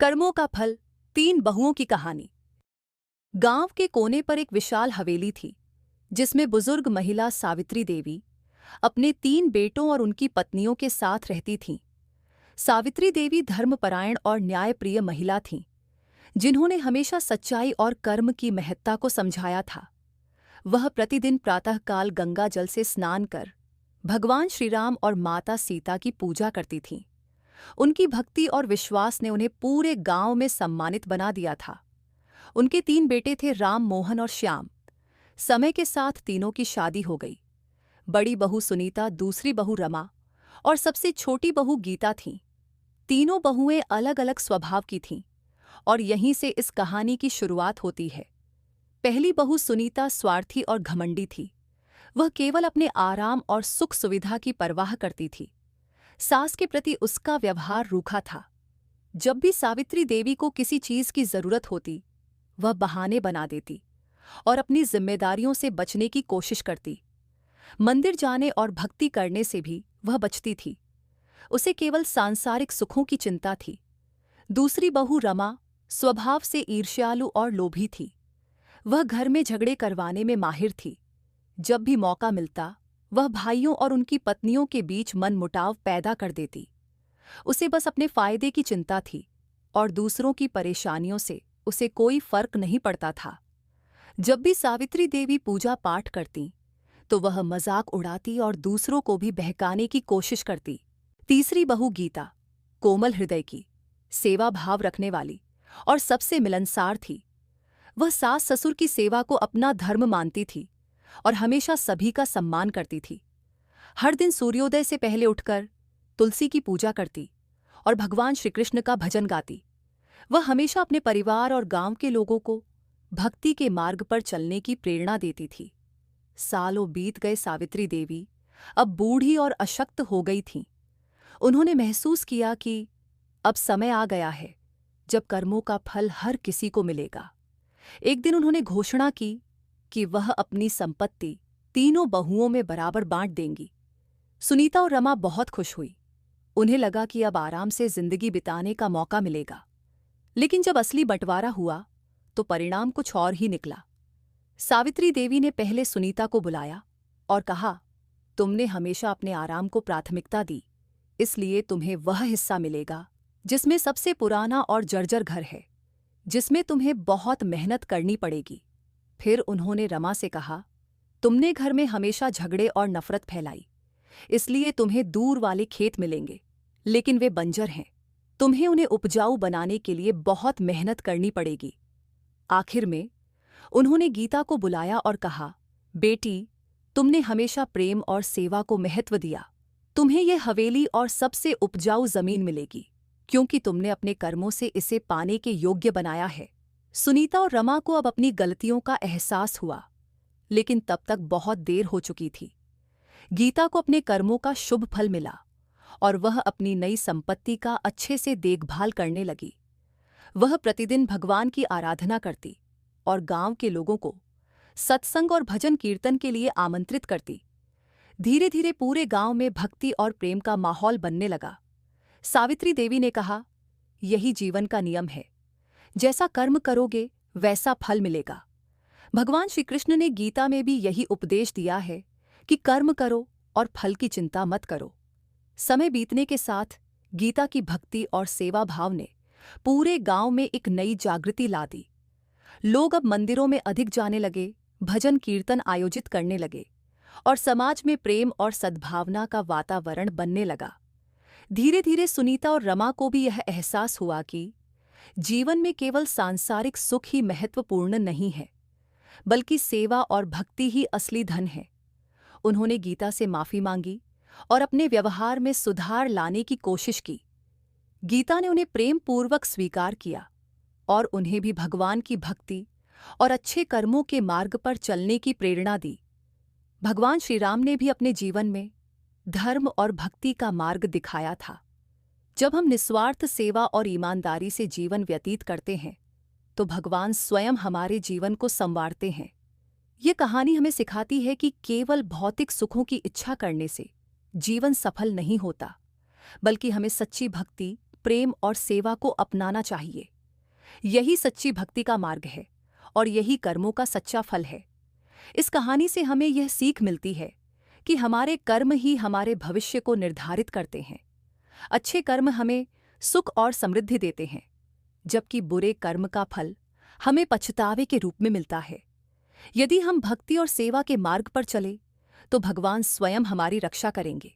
कर्मों का फल, 3 बहुओं की कहानी। गांव के कोने पर एक विशाल हवेली थी, जिसमें बुजुर्ग महिला सावित्री देवी अपने 3 बेटों और उनकी पत्नियों के साथ रहती थीं। सावित्री देवी धर्मपरायण और न्यायप्रिय महिला थीं, जिन्होंने हमेशा सच्चाई और कर्म की महत्ता को समझाया था। वह प्रतिदिन प्रातःकाल गंगा जल से स्नान कर भगवान श्रीराम और माता सीता की पूजा करती थीं। उनकी भक्ति और विश्वास ने उन्हें पूरे गांव में सम्मानित बना दिया था। उनके 3 बेटे थे, राम, मोहन और श्याम। समय के साथ तीनों की शादी हो गई। बड़ी बहू सुनीता, दूसरी बहू रमा और सबसे छोटी बहू गीता थीं। तीनों बहुएं अलग अलग स्वभाव की थीं और यहीं से इस कहानी की शुरुआत होती है। पहली बहू सुनीता स्वार्थी और घमंडी थी। वह केवल अपने आराम और सुख सुविधा की परवाह करती थी। सास के प्रति उसका व्यवहार रूखा था। जब भी सावित्री देवी को किसी चीज की जरूरत होती, वह बहाने बना देती और अपनी जिम्मेदारियों से बचने की कोशिश करती। मंदिर जाने और भक्ति करने से भी वह बचती थी। उसे केवल सांसारिक सुखों की चिंता थी। दूसरी बहू रमा स्वभाव से ईर्ष्यालु और लोभी थी। वह घर में झगड़े करवाने में माहिर थी। जब भी मौका मिलता, वह भाइयों और उनकी पत्नियों के बीच मनमुटाव पैदा कर देती। उसे बस अपने फायदे की चिंता थी और दूसरों की परेशानियों से उसे कोई फर्क नहीं पड़ता था। जब भी सावित्री देवी पूजा पाठ करती, तो वह मजाक उड़ाती और दूसरों को भी बहकाने की कोशिश करती। तीसरी बहू गीता कोमल हृदय की, सेवा भाव रखने वाली और सबसे मिलनसार थी। वह सास ससुर की सेवा को अपना धर्म मानती थी और हमेशा सभी का सम्मान करती थी। हर दिन सूर्योदय से पहले उठकर तुलसी की पूजा करती और भगवान श्री कृष्ण का भजन गाती। वह हमेशा अपने परिवार और गांव के लोगों को भक्ति के मार्ग पर चलने की प्रेरणा देती थी। सालों बीत गए, सावित्री देवी अब बूढ़ी और अशक्त हो गई थीं। उन्होंने महसूस किया कि अब समय आ गया है जब कर्मों का फल हर किसी को मिलेगा। एक दिन उन्होंने घोषणा की कि वह अपनी संपत्ति तीनों बहुओं में बराबर बांट देंगी। सुनीता और रमा बहुत खुश हुई। उन्हें लगा कि अब आराम से जिंदगी बिताने का मौका मिलेगा। लेकिन जब असली बंटवारा हुआ, तो परिणाम कुछ और ही निकला। सावित्री देवी ने पहले सुनीता को बुलाया और कहा, तुमने हमेशा अपने आराम को प्राथमिकता दी, इसलिए तुम्हें वह हिस्सा मिलेगा जिसमें सबसे पुराना और जर्जर घर है, जिसमें तुम्हें बहुत मेहनत करनी पड़ेगी। फिर उन्होंने रमा से कहा, तुमने घर में हमेशा झगड़े और नफरत फैलाई, इसलिए तुम्हें दूर वाले खेत मिलेंगे, लेकिन वे बंजर हैं। तुम्हें उन्हें उपजाऊ बनाने के लिए बहुत मेहनत करनी पड़ेगी। आखिर में उन्होंने गीता को बुलाया और कहा, बेटी, तुमने हमेशा प्रेम और सेवा को महत्व दिया। तुम्हें यह हवेली और सबसे उपजाऊ जमीन मिलेगी, क्योंकि तुमने अपने कर्मों से इसे पाने के योग्य बनाया है। सुनीता और रमा को अब अपनी गलतियों का एहसास हुआ, लेकिन तब तक बहुत देर हो चुकी थी। गीता को अपने कर्मों का शुभ फल मिला और वह अपनी नई संपत्ति का अच्छे से देखभाल करने लगी। वह प्रतिदिन भगवान की आराधना करती और गांव के लोगों को सत्संग और भजन कीर्तन के लिए आमंत्रित करती। धीरे धीरे पूरे गांव में भक्ति और प्रेम का माहौल बनने लगा। सावित्री देवी ने कहा, यही जीवन का नियम है, जैसा कर्म करोगे वैसा फल मिलेगा। भगवान श्री कृष्ण ने गीता में भी यही उपदेश दिया है कि कर्म करो और फल की चिंता मत करो। समय बीतने के साथ गीता की भक्ति और सेवा भाव ने पूरे गांव में एक नई जागृति ला दी। लोग अब मंदिरों में अधिक जाने लगे, भजन कीर्तन आयोजित करने लगे और समाज में प्रेम और सद्भावना का वातावरण बनने लगा। धीरे धीरे सुनीता और रमा को भी यह एहसास हुआ कि जीवन में केवल सांसारिक सुख ही महत्वपूर्ण नहीं है, बल्कि सेवा और भक्ति ही असली धन है। उन्होंने गीता से माफी मांगी और अपने व्यवहार में सुधार लाने की कोशिश की। गीता ने उन्हें प्रेम पूर्वक स्वीकार किया और उन्हें भी भगवान की भक्ति और अच्छे कर्मों के मार्ग पर चलने की प्रेरणा दी। भगवान श्री राम ने भी अपने जीवन में धर्म और भक्ति का मार्ग दिखाया था। जब हम निस्वार्थ सेवा और ईमानदारी से जीवन व्यतीत करते हैं, तो भगवान स्वयं हमारे जीवन को संवारते हैं। ये कहानी हमें सिखाती है कि केवल भौतिक सुखों की इच्छा करने से जीवन सफल नहीं होता, बल्कि हमें सच्ची भक्ति, प्रेम और सेवा को अपनाना चाहिए। यही सच्ची भक्ति का मार्ग है और यही कर्मों का सच्चा फल है। इस कहानी से हमें यह सीख मिलती है कि हमारे कर्म ही हमारे भविष्य को निर्धारित करते हैं। अच्छे कर्म हमें सुख और समृद्धि देते हैं, जबकि बुरे कर्म का फल हमें पछतावे के रूप में मिलता है। यदि हम भक्ति और सेवा के मार्ग पर चले तो भगवान स्वयं हमारी रक्षा करेंगे।